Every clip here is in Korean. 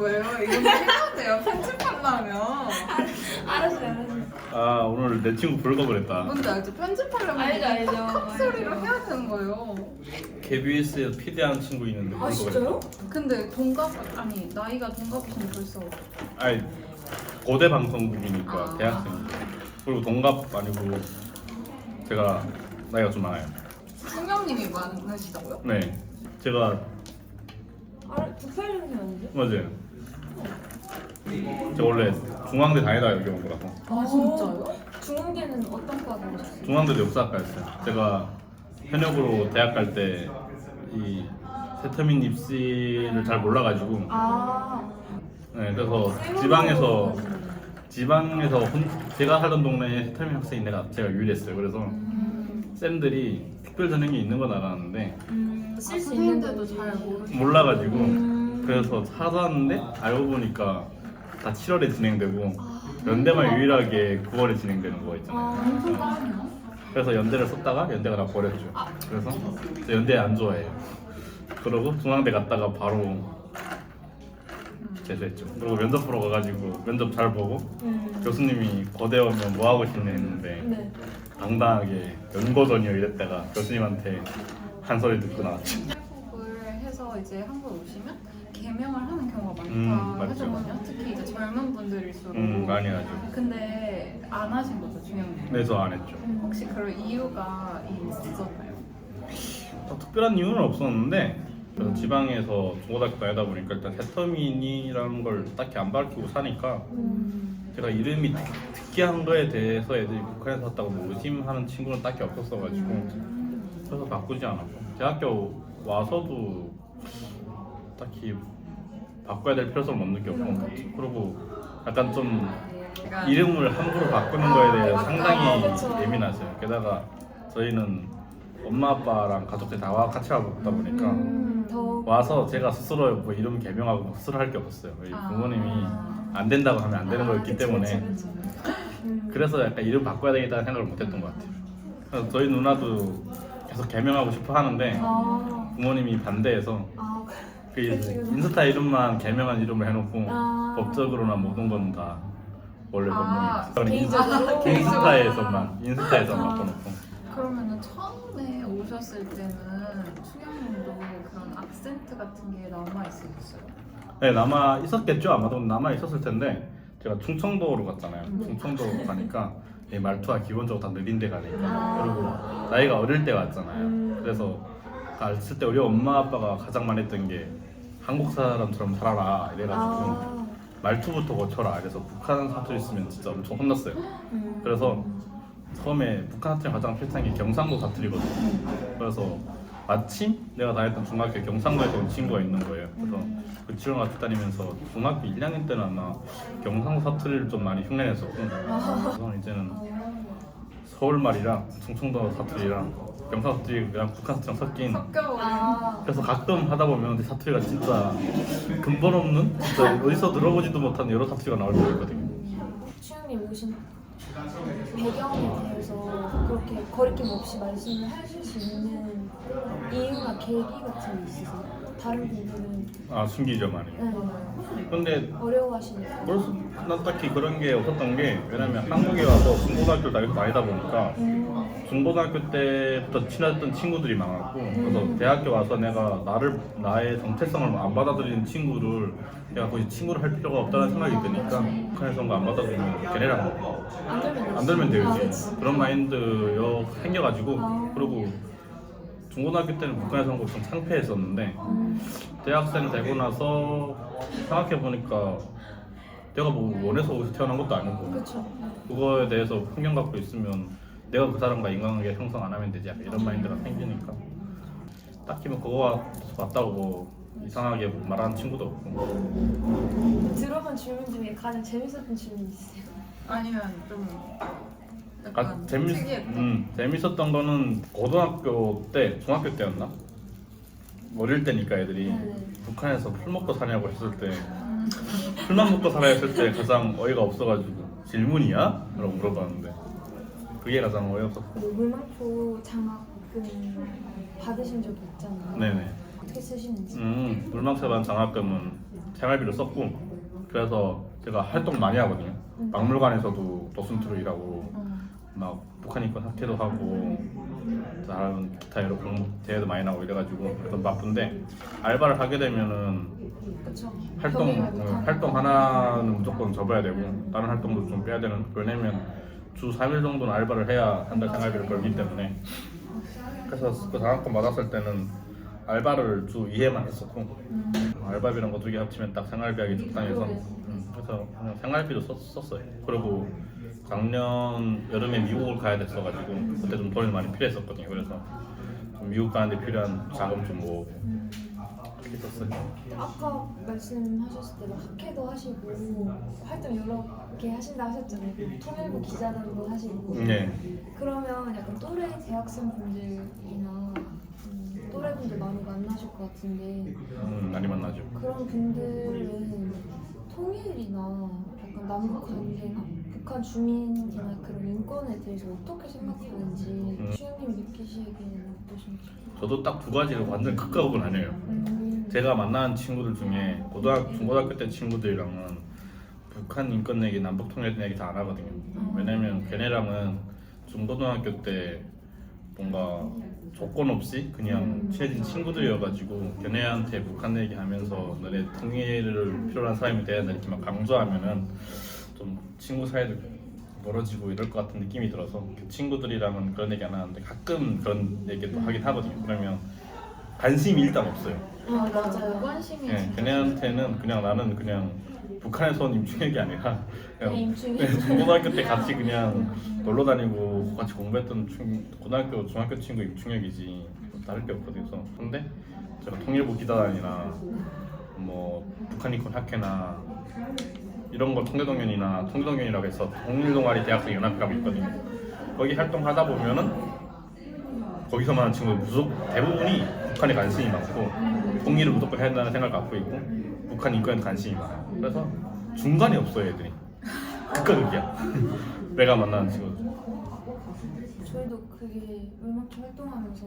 왜요? 이런 거 해야 돼요. 편집하려면. 알았어요. 아 오늘 내 친구 부를 거 그랬다. 뭔지 알죠? 편집하려면 알죠. 칵칵 소리로 해야 되는 거예요. KBS에서 PD하는 친구 있는데 아 부를 거 진짜요? 그랬다. 근데 아니 나이가 동갑이시면 벌써 아니 고대 방송국이니까 아. 대학생이죠. 그리고 동갑 아니고 제가 나이가 좀 많아요. 승영님이 많으시다고요? 네, 제가 98년생 아니죠? 맞아요. 제가 원래 중앙대 다니다가 여기 온 거라서. 아 진짜요? 중앙대는 어떤 과가 오셨어요? 중앙대도 역사학과였어요. 제가 현역으로 대학 갈 때 이 세터민 입시를 잘 몰라가지고 아 네, 그래서 세월호 지방에서 제가 살던 동네에 세터민 학생이 제가 유일했어요. 그래서 쌤들이 특별 전형이 있는 건 알았는데 쓸 수 선생님들도 있는 잘 모르시고 몰라가지고 그래서 찾았는데 알고 보니까 다 7월에 진행되고 연대만 유일하게 9월에 진행되는 거 있잖아요. 그래서 연대를 썼다가 연대가 다 버렸죠. 그래서 저 연대 안 좋아해요. 그러고 중앙대 갔다가 바로 재수했죠. 그리고 면접 보러 가가지고 면접 잘 보고 교수님이 거대 오면 뭐 하고 싶냐 했는데 네. 당당하게 연고전이요 이랬다가 교수님한테 한 소리 듣고 나왔죠. 탈북을 해서 이제 한국 오시면 개명을 하는 경우가 많다 맞죠. 하거든요. 특히 이제 젊은 분들일수록. 많이 하죠. 근데 안 하신 거죠, 중영님? 네, 저 안 했죠. 혹시 그럴 이유가 있었나요? 특별한 이유는 없었는데 그래서 지방에서 중고등학교 다니다 보니까 일단 세터민이라는 걸 딱히 안 밝히고 사니까 제가 이름이 특이한 거에 대해서 애들이 북한에서 왔다고 뭐 의심하는 친구는 딱히 없었어가지고 그래서 바꾸지 않았고 대학교 와서도 딱히 바꿔야 될 필요성은 없는 게 없고 그리고 약간 좀 이름을 함부로 바꾸는 거에 대해 상당히 그쵸. 예민하세요. 게다가 저희는 엄마 아빠랑 가족들이 다 같이 하고 있다 보니까 더 와서 제가 스스로 뭐 이름 개명하고 스스로 할 게 없었어요. 저희 부모님이 안 된다고 하면 안 되는 거였기 때문에 그래서 약간 이름 바꿔야 되겠다는 생각을 못했던 것 같아요. 그래서 저희 누나도 계속 개명하고 싶어 하는데 부모님이 반대해서 그 인스타 이름만 개명한 이름을 해놓고 법적으로나 모든 건 다 원래 법령이 개인적으로? 인스타에서만 바꿔놓고 그러면은 처음에 오셨을 때는 충영님도 그런 악센트 같은 게 남아 있으셨어요? 네, 남아 있었겠죠. 아마도 남아 있었을 텐데 제가 충청도로 갔잖아요. 충청도 가니까 이 말투가 기본적으로 다 느린 데 가니까 그리고 나이가 어릴 때 왔잖아요. 그래서 갔을 때 우리 엄마 아빠가 가장 많이 했던 게 한국 사람처럼 살아라 이래가지고 말투부터 고쳐라. 그래서 북한 사투리 쓰면 진짜 엄청 혼났어요. 그래서 처음에 북한 사투리 가장 필요한 게 경상도 사투리거든요. 그래서 마침 내가 다녔던 중학교 경상도에서 온 친구가 있는 거예요. 그래서 그 친구랑 같이 다니면서 중학교 1학년 때는 아마 경상도 사투리를 좀 많이 흉내냈었고 그래서 이제는 서울말이랑 충청도 사투리랑 경상도 사투리랑 북한 사투리랑 섞인 섞여버린 그래서 가끔 하다 보면 내 사투리가 진짜 근본 없는 진짜 어디서 들어보지도 못한 여러 사투리가 나올 때가 있거든요. 추영님 오신 배경에 대해서 그렇게 거리낌 없이 말씀을 하실 수 있는 이유나 계기 같은 게 있으세요? 다른 분들은 아 숨기죠 많이. 근데 어려워하시니까 그래서 난 딱히 그런 게 없었던 게 왜냐면 한국에 와서 중고등학교를 다니다 보니까 중고등학교 때부터 친했던 친구들이 많았고 그래서 대학교 와서 내가 나의 정체성을 안 받아들이는 친구를 내가 거의 친구를 할 필요가 없다는 생각이 드니까 북한에서 안 받아들이면 걔네랑 안 들면 되지. 그런 마인드 생겨가지고 그리고 중고등학교 때는 북한에서 온 거 좀 창피했었는데 대학생 되고 나서 생각해보니까 내가 뭐 원해서 어디서 태어난 것도 아니고 그렇죠. 그거에 대해서 편견 갖고 있으면 내가 그 사람과 인간관계 형성 안 하면 되지 약간 이런 마인드가 생기니까 딱히 뭐 그거 맞다고 뭐 이상하게 뭐 말하는 친구도 없고 들어본 질문 중에 가장 재밌었던 질문 있으세요? 아니면 좀 약간 특이했던 재밌었던 거는 고등학교 때 중학교 때였나? 어릴 때니까 애들이 북한에서 풀 먹고 사냐고 했을 때 풀만 먹고 살아야 했을 때 가장 어이가 없어가지고 질문이야? 라고 물어봤는데 그게 가장 어이없었고 물망포 장학금 받으신 적이 있잖아요. 네네 어떻게 쓰시는지. 물망차반 장학금은 생활비로 썼고 그래서 제가 활동 많이 하거든요. 박물관에서도 도슨트로 일하고 막 북한인권 학회도 하고 다른 기타 여러 공부 대회도 많이 나고 이래가지고 그래서 바쁜데 알바를 하게 되면은 그쵸. 활동 하나는 무조건 접어야 되고 다른 활동도 좀 빼야 되는. 왜냐면 주 3일 정도는 알바를 해야 한 달 생활비를 벌기 때문에. 그래서 그 장학금 받았을 때는 알바를 주 2회만 했었고 알바비랑 거 두 개 합치면 딱 생활비하기 적당해서 그래서 그냥 생활비로 썼어요. 그리고 작년 여름에 미국을 가야 됐어가지고 그때 좀 돈이 많이 필요했었거든요. 그래서 좀 미국 가는데 필요한 자금 좀 모으고 그렇게 썼어요. 아까 말씀하셨을 때 막 학회도 하시고 활동 여러 개 하신다 하셨잖아요. 통일부 기자단도 하시고. 네. 그러면 약간 또래 대학생 분들이나 또래분들 많이 만나실 것 같은데 많이 만나죠. 그런 분들은 통일이나 약간 남북 관계나 북한 주민이나 그런 인권에 대해서 어떻게 생각하는지 주영님 느끼시기에는 어떠신지? 저도 딱 두 가지를 완전 극과극은 아니에요. 제가 만난 친구들 중에 중고등학교 때 친구들이랑은 북한 인권 얘기, 남북 통일 얘기 다 안 하거든요. 왜냐면 걔네랑은 중고등학교 때 뭔가 조건 없이 그냥 친해진 친구들이어가지고 걔네한테 북한 얘기하면서 너네 통일을 필요한 사람이 돼야 된다 이렇게 막 강조하면은 좀 친구 사이도 멀어지고 이럴 것 같은 느낌이 들어서 그 친구들이랑은 그런 얘기 안 하는데 가끔 그런 얘기도 하긴 하거든요. 그러면 관심이 일단 없어요. 맞아요. 관심이 네, 진짜 걔네한테는 그냥 나는 그냥 북한에서 온 임충혁이 아니라 그냥 임충혁. 중고등학교 때 같이 그냥 놀러 다니고 같이 공부했던 고등학교, 중학교 친구 임충혁이지 다를 게 없거든요. 그래서 근데 제가 통일부 기자단이나 뭐 북한인권 학회나 이런 걸 통일동연이라고 해서 통일동아리 대학생 연합회가 있거든요. 거기 활동하다 보면은 거기서 만난 친구들 대부분이 북한에 관심이 많고 통일을 무조건 해야 된다는 생각을 갖고 있고 북한 인권에 관심이 많아요. 그래서 중간이 없어요 애들이. 극과 극이야. 내가 만나는 친구들. 저희도 그게 물막차 활동하면서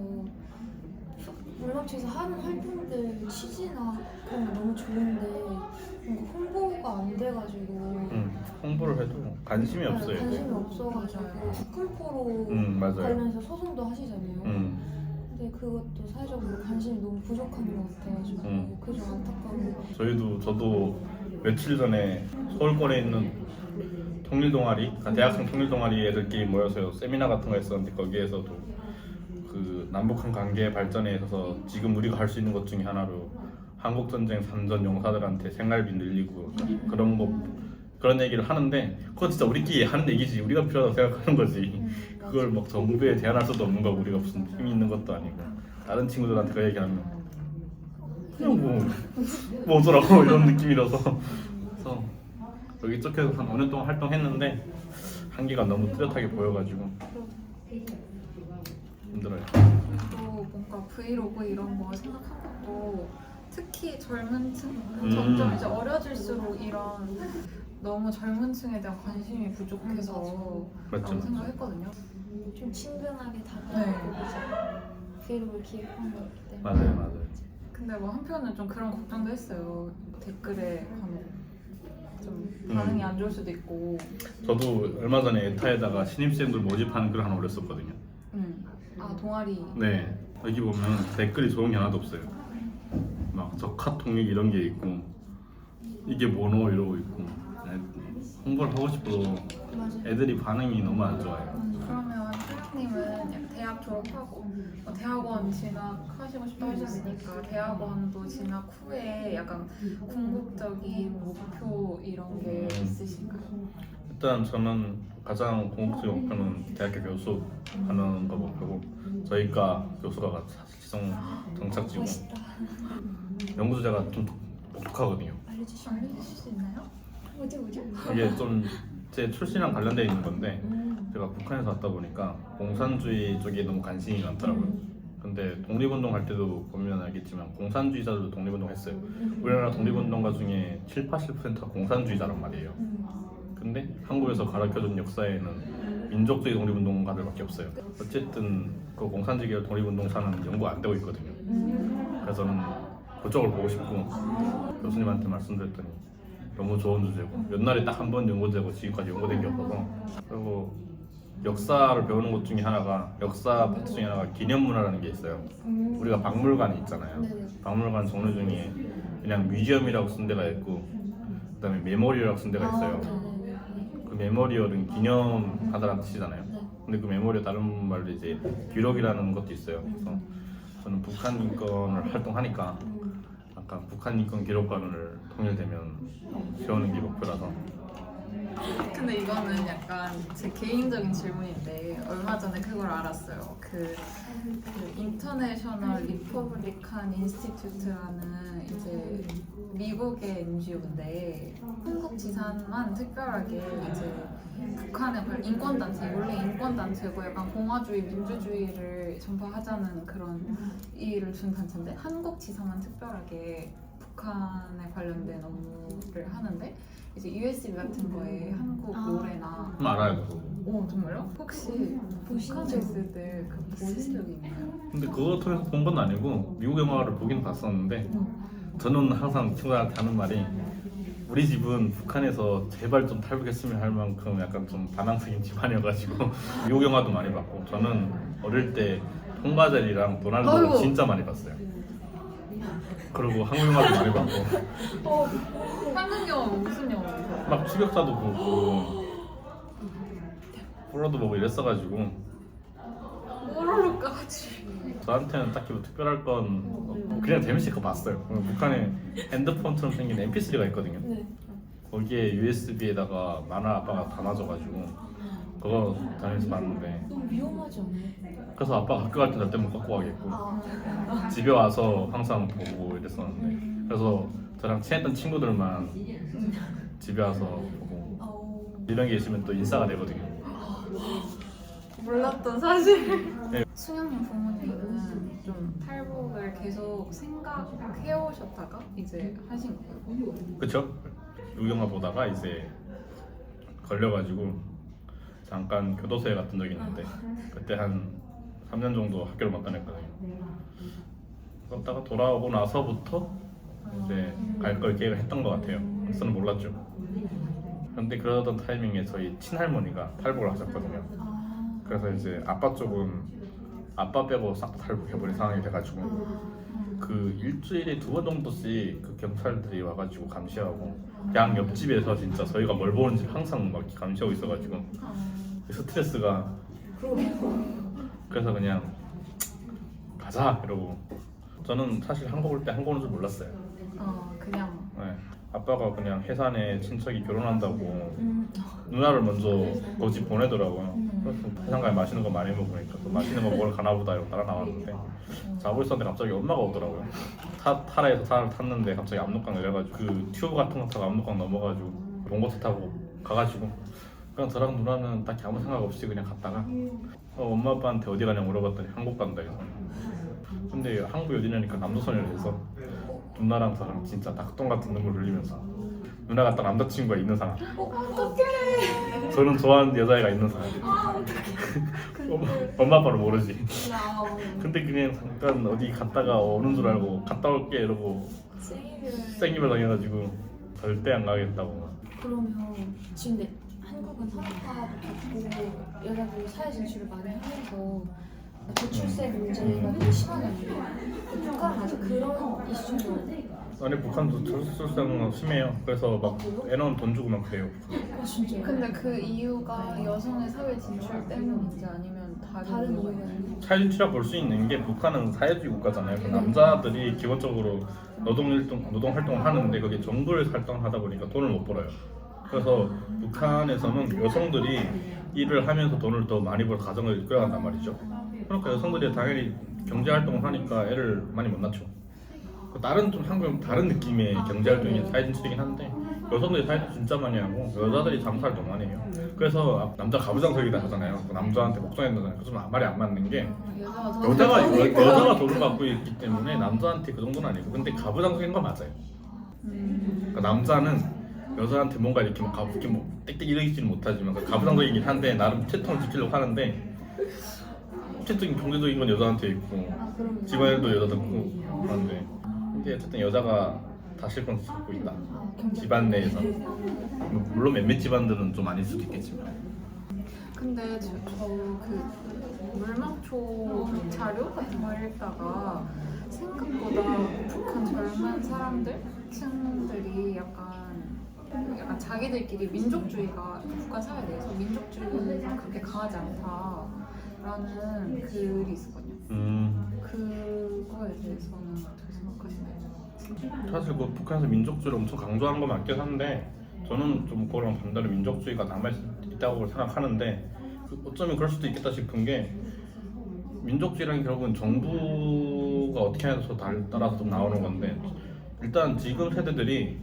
물막차에서 하는 활동들 취지나 그런 게 너무 좋은데 뭔가 홍보가 안 돼가지고 홍보를 해도 관심이 없어요. 관심이 애들이. 없어가지고 북한포로 맞아요. 관련해서 소송도 하시잖아요. 근데 그것도 사회적으로 관심이 너무 부족한 것 같아가지고 그게 좀 안타까운데. 저도 며칠 전에 서울권에 있는 통일동아리, 대학생 통일동아리 애들끼리 모여서 세미나 같은 거 했었는데 거기에서도 그 남북한 관계 발전에 있어서 지금 우리가 할 수 있는 것 중에 하나로 한국전쟁 산전 용사들한테 생활비 늘리고 그런 얘기를 하는데 그건 진짜 우리끼리 하는 얘기지 우리가 필요하다고 생각하는 거지. 그걸 막 정부에 제안할 수도 없는 거고 우리가 무슨 힘이 있는 것도 아니고 다른 친구들한테 그 얘기하면 그냥 뭐 어쩌라고 이런 느낌이라서 그래서 여기 쪽에서 한 5년 동안 활동했는데 한계가 너무 뚜렷하게 보여가지고 힘들어요. 또 뭔가 브이로그 이런 거 생각한 것도 특히 젊은 층 점점 이제 어려질수록 이런 너무 젊은 층에 대한 관심이 부족해서 맞죠. 라고 생각했거든요. 좀 친근하게 네. 다가가고 브이로그를 기획한 거기 때문에. 맞아요. 근데 뭐 한편은 좀 그런 걱정도 했어요. 댓글에 간혹 좀 반응이 안 좋을 수도 있고. 저도 얼마 전에 에타에다가 신입생들 모집하는 글 하나 올렸었거든요. 아 동아리. 네, 여기 보면 댓글이 좋은 게 하나도 없어요. 막 적합통일 이런 게 있고 이게 뭐노 이러고 있고 홍보를 하고 싶어도 애들이 반응이 너무 안 좋아요. 그러면 소영님은 대학 졸업하고 대학원 진학하시고 싶다 하셨으니까 대학원도 진학 후에 약간 궁극적인 목표 이런 게 있으신가요? 일단 저는 가장 궁극적인 목표는 대학교 교수 하는 거 목표고 저희과 교수가 사실상 정착지고 멋있다. 연구주제가 좀 독특하거든요. 알려주실 수 있나요? 뭐죠? 이게 좀 제 출신이랑 관련돼 있는 건데 제가 북한에서 왔다 보니까 공산주의 쪽에 너무 관심이 많더라고요. 근데 독립운동 할 때도 보면 알겠지만 공산주의자들도 독립운동 했어요. 우리나라 독립운동가 중에 7~80%가 공산주의자란 말이에요. 근데 한국에서 가르쳐준 역사에는 민족주의 독립운동가들밖에 없어요. 어쨌든 그 공산주의 독립운동사는 연구 안 되고 있거든요. 그래서 저는 그쪽을 보고 싶고 교수님한테 말씀드렸더니 너무 좋은 주제고 옛날에 딱 한 번 연고되고 지금까지 연고된 게 없어서 그리고 역사를 배우는 것 중에 하나가 역사 파트 중에 하나가 기념문화라는 게 있어요. 우리가 박물관이 있잖아요. 네. 박물관 종류 중에 그냥 뮤지엄이라고 쓴 데가 있고 그다음에 메모리얼이라고 쓴 데가 있어요. 그 메모리얼은 기념하다라는 뜻이잖아요. 근데 그 메모리얼 다른 말로 이제 기록이라는 것도 있어요. 그래서 저는 북한 인권을 활동하니까 약간 북한 인권 기록관을 통일되면 세우는 게 목표라서. 근데 이거는 약간 제 개인적인 질문인데 얼마 전에 그걸 알았어요. 그 인터내셔널 리퍼블리칸 인스티튜트라는 이제 미국의 NGO인데 한국 지사만 특별하게 이제 북한의 인권단체, 원래 인권단체고 약간 공화주의, 민주주의를 전파하자는 그런 일을 준 단체인데 한국 지사만 특별하게 북한에 관련된 업무를 하는데 이제 USB 같은 거에 한국 노래나 알아요. 오 정말요? 혹시 보신 북한에 적 있을 때 그 보신 적이 있나요? 근데 그거 통해서 본 건 아니고 미국 영화를 보긴 봤었는데 저는 항상 친구들한테 하는 말이 우리 집은 북한에서 제발 좀 탈북했으면 할 만큼 약간 좀 반항적인 집안이어가지고 미국 영화도 많이 봤고 저는 어릴 때 통과젤이랑 도날드를 아이고. 진짜 많이 봤어요. 그리고 한국 영화도 많이 봤고 한국 영화 무슨 영화예요? 막 추격자도 보고 폴로도 보고 이랬어가지고 뽀로로까지. 저한테는 딱히 뭐 특별할 건 없고 그냥 재밌게 그거 봤어요. 북한에 핸드폰처럼 생긴 MP3가 있거든요. 네. 거기에 USB에다가 만화 아빠가 담아줘가지고 그거 다니면서 봤는데 너무 위험하지 않아요? 그래서 아빠가 학교 갈 때 날 때면 갖고 가겠고 아, 집에 와서 항상 보고 이랬었는데 그래서 저랑 친했던 친구들만 집에 와서 보고 이런 게 있으면 또 인싸가 되거든요. 몰랐던 사실. 네. 승현님 부모님은 좀 탈북을 계속 생각해 오셨다가 이제 하신 거예요? 그쵸? 유경화 보다가 이제 걸려가지고 잠깐 교도소에 갔던 적이 있는데 그때 한 3년 정도 학교를 못 다녔거든요. 그러다가 돌아오고 나서부터 이제 갈 걸 계획을 했던 것 같아요. 저는 몰랐죠. 그런데 그러던 타이밍에 저희 친할머니가 탈북을 하셨거든요. 그래서 이제 아빠 쪽은 아빠 빼고 싹 탈북해버린 상황이 돼가지고 그 일주일에 2번 정도씩 그 경찰들이 와가지고 감시하고 양 옆집에서 진짜 저희가 뭘 보는지 항상 막 감시하고 있어가지고 스트레스가 그래서 그냥 가자 이러고 저는 사실 한국 올 때 한국 오는 줄 몰랐어요. 그냥 네. 아빠가 그냥 해산에 친척이 결혼한다고 누나를 먼저 거기 보내더라고요. 그래서 해상가에 맛있는 거 많이 먹으니까 또 맛있는 거 먹으러 가나 보다 이러고 따라 나왔는데 자고 있었는데 갑자기 엄마가 오더라고요. 타라에서 차를 탔는데 갑자기 압록강 내려가지고 그 튜브 같은 거 타고 압록강 넘어가지고 롱보트 타고 가가지고 그냥 저랑 누나는 딱히 아무 생각 없이 그냥 갔다가 엄마 아빠한테 어디 가냐 물어봤더니 한국 간다 해서 근데 한국이 어디냐니까 남조선이라 해서 누나랑 저랑 진짜 낙동 같은 눈물 흘리면서 누나가 딱 남자친구가 있는 사람 어떡해. 저는 좋아하는 여자애가 있는 사람 엄마 아빠를 모르지 근데 그냥 잠깐 어디 갔다가 오는 줄 알고 갔다 올게 이러고 생기를 당해가지고 절대 안 가겠다고 그러면 지금 근데 한국은 한국화도 받고 여자들이 사회 진출을 많이 하면서 저출생 문제가 되게 심하잖아요. 북한은 아직 그런 이슈는 아니 북한도 저출생 심해요. 그래서 막 애 낳은 돈 주고 막 그래요. 진짜요? 근데 그 이유가 여성의 사회 진출 때문인지 아니면 다른 이유가 있나요? 사회주의라 볼 수 있는 게 북한은 사회주의 국가잖아요. 그 남자들이 기본적으로 노동 활동을 하는데 그게 정부를 활동하다 보니까 돈을 못 벌어요. 그래서 북한에서는 여성들이 일을 하면서 돈을 더 많이 벌 가정을 이끌어간단 말이죠. 그러니까 여성들이 당연히 경제 활동을 하니까 애를 많이 못 낳죠. 다른 좀 한국 다른 느낌의 경제 활동이 사회 진출이긴 한데 여성들이 사회 진짜 많이 하고 여자들이 장사 활동 많이 해요. 그래서 남자 가부장적이다 하잖아요. 남자한테 목전한다잖아요. 그 좀 말이 안 맞는 게 여자가 돈을 갖고 있기 때문에 남자한테 그 정도는 아니고 근데 가부장적인 건 맞아요. 그러니까 남자는 여자한테 뭔가 이렇게 막 가볍게 뭐 땡땡 이러지는 못하지만 가부장적이긴 한데 나름 채통을 지키려고 하는데 총체적인 경제적인 건 여자한테 있고 아 그럼 집안일도 여자도 있고 그런데 근데 어쨌든 여자가 다 실컷 짓고 있다. 집안 내에서 물론 몇몇 집안들은 좀 아닐 수도 있겠지만 근데 저그 물망초 자료 같은 거 읽다가 생각보다 북한 젊은 사람들이 약간 자기들끼리 민족주의가 북한 사회 내에서 민족주의가 그렇게 강하지 않다라는 글이 있었거든요. 그거에 대해서는 어떻게 생각하시나요? 사실 그 북한에서 민족주의를 엄청 강조하는 건 맞긴 한데 저는 좀 그거랑 반대로 민족주의가 남아있다고 생각하는데 어쩌면 그럴 수도 있겠다 싶은 게 민족주의라는 결국은 정부가 어떻게 해서 따라서 좀 나오는 건데 일단 지금 세대들이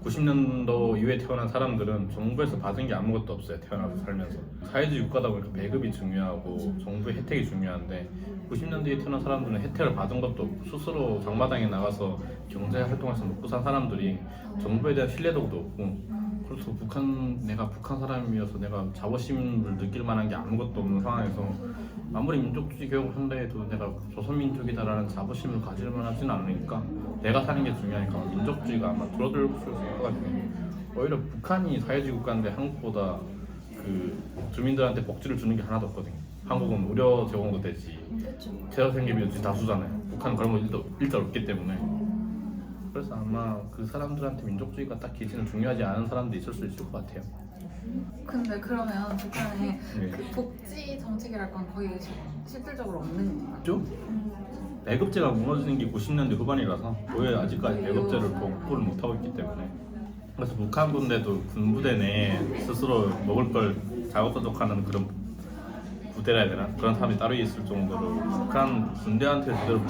90년도 이후에 태어난 사람들은 정부에서 받은 게 아무것도 없어요. 태어나서 살면서 사회주의 국가다 보니까 배급이 중요하고 정부의 혜택이 중요한데 90년대에 태어난 사람들은 혜택을 받은 것도 없고 스스로 장마당에 나가서 경제 활동해서 먹고 산 사람들이 정부에 대한 신뢰도도 없고 그래서 내가 북한 사람이어서 내가 자부심을 느낄 만한 게 아무것도 없는 상황에서 아무리 민족주의 교육을 한다 해도 내가 조선민족이다라는 자부심을 가질 만하진 않으니까 내가 사는 게 중요하니까 민족주의가 아마 줄어들 수 있을 것 같아요. 오히려 북한이 사회주의 국가인데 한국보다 그 주민들한테 복지를 주는 게 하나도 없거든요. 한국은 무료 제공도 되지 그렇죠. 재산생계비도 다수잖아요. 북한은 그런 거 일절 없기 때문에 그래서 아마 그 사람들한테 민족주의가 딱 기준은 중요하지 않은 사람도 있을 수 있을 것 같아요. 근데 그러면 북한에 네. 그 복지 정책이랄 건 거의 실질적으로 없는 건가요? 그죠? 배급제가 무너지는 게 90년대 후반이라서 왜 아직까지 배급제를 복구를 못하고 있기 때문에 그래서 북한 군대도 군부대 내에 스스로 먹을 걸 자급자족하는 그런 부대라 해야 되나? 그런 사람이 따로 있을 정도로 북한 군대한테 제대로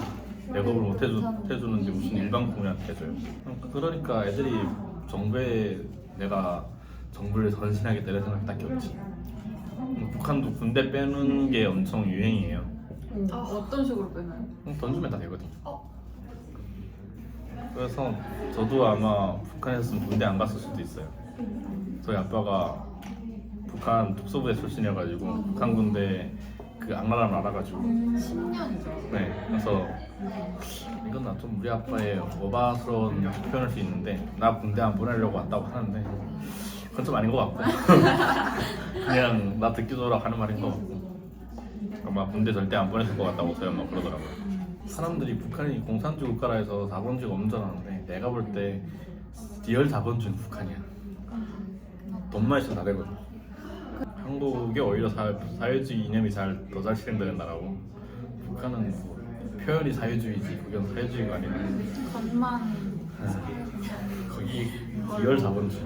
배급을 못 해주는데 무슨 일반 국민한테 해줘요. 그러니까 애들이 내가 정부를 헌신하겠다 이런 생각이 딱히 없지. 북한도 군대 빼는 게 엄청 유행이에요. 어떤 식으로 빼나요? 돈 주면 다 되거든. 그래서 저도 아마 북한에서는 군대 안 갔을 수도 있어요. 저희 아빠가 북한 특수부대 출신이어가지고 북한 군대 그 악랄함을 알아가지고 10년이죠. 네 그래서 이건 나 좀 우리 아빠의 오바스러운 표현일 수 있는데 나 군대 안 보내려고 왔다고 하는데 그건 좀 아닌 것 같고 그냥 나 듣기 좋으라 하는 말인 것 같고 아마 군대 절대 안 보냈을 것 같다고 저희 엄마 그러더라고요. 사람들이 북한이 공산주의 국가라 해서 자본주의가 온전하는데 내가 볼 때 리얼 자본주의는 북한이야. 돈만 있으면 다 되거든. 한국이 오히려 사회주의 이념이 더 잘 실행되는 나라고 북한은 뭐 표현이 사회주의지 그건 사회주의가 아니라 겉만 거기 리얼 자본주의.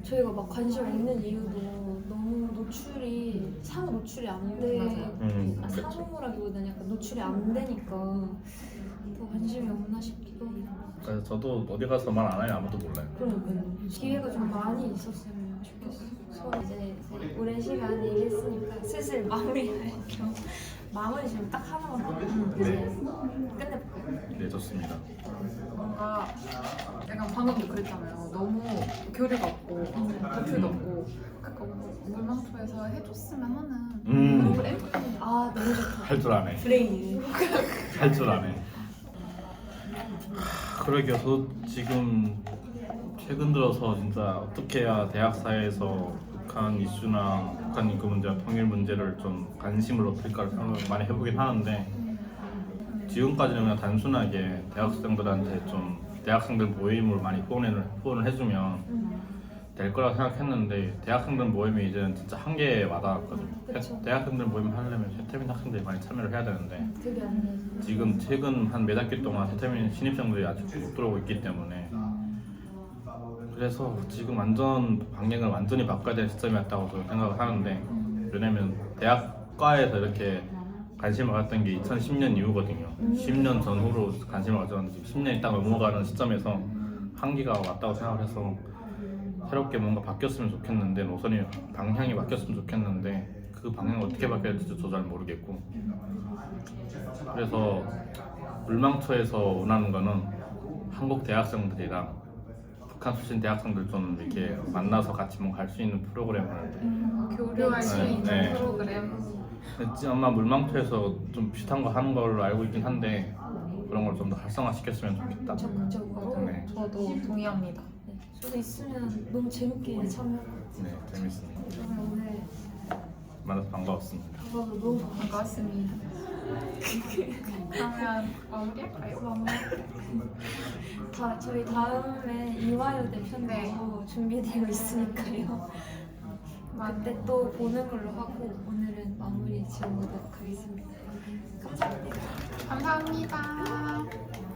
저희가 막 관심 없는 이유도 너무 상호 노출이 안 돼. 그렇죠. 상호라기보다는 약간 노출이 안 되니까 더 관심이 없나 싶기도 해요. 그래서 저도 어디 가서 말 안 해요. 아무도 몰라요. 그러니까요. 기회가 좀 많이 있었으면 좋겠어요. 이제 오랜 시간 얘기했으니까 슬슬 마무리할 겸 마무리 지금 딱 하나만 이제 끝내볼까요? 네 좋습니다. 뭔가 약간 방금도 그랬잖아요. 너무 교류가 없고 노출도 없고 그거 물망초에서 해줬으면 하는 그래? 아 너무 좋다. 할 줄 아네. 브레인. 할 줄 아네. 그러게요. 저 지금 최근 들어서 진짜 어떻게 해야 대학 사회에서 북한 이슈나 북한 인권 문제와 통일 문제를 좀 관심을 높일까 생각을 많이 해보긴 하는데 지금까지는 그냥 단순하게 대학생들한테 좀 대학생들 모임을 많이 후원을 해주면 될 거라고 생각했는데 대학생들 모임이 이제는 진짜 한계에 와닿았거든요. 그쵸. 대학생들 모임 하려면 세태민 학생들이 많이 참여를 해야 되는데 되게 안 돼서. 지금 최근 한 몇 학기 동안 세태민 신입생들이 아직 못 들어오고 있기 때문에 그래서 지금 방향을 완전히 바꿔야 되는 시점이었다고 저는 생각을 하는데 왜냐면 대학과에서 이렇게 관심을 갖던 게 2010년 이후거든요. 10년 전후로 관심을 가졌는데 10년이 딱 넘어가는 시점에서 한계가 왔다고 생각을 해서 새롭게 뭔가 바뀌었으면 좋겠는데 방향이 바뀌었으면 좋겠는데 그 방향을 어떻게 바뀌어야 될지 저도 잘 모르겠고 그래서 물망초에서 원하는 거는 한국 대학생들이랑 북한 출신 대학생들 좀 이렇게 만나서 같이 뭔가 할 수 있는 프로그램을 교류할 수 네, 있는 네. 프로그램. 아마 물망토에서 좀 비슷한 거 하는 걸로 알고 있긴 한데 그런 걸 좀 더 활성화시켰으면 좋겠다. 적극적으로. 네, 저도 동의합니다. 네. 저도 있으면 너무 재밌게 참여할 것 같아요. 네 재밌습니다. 그러면 오늘 만나서 반가웠습니다. 저도 너무 반갑습니다. 그러면 마무리할까요? 저희 다음에 이화여대 편도 네. 준비되어 있으니까요. 그때 또 보는 걸로 하고 오늘은 마무리 지어보도록 하겠습니다. 감사합니다. 감사합니다.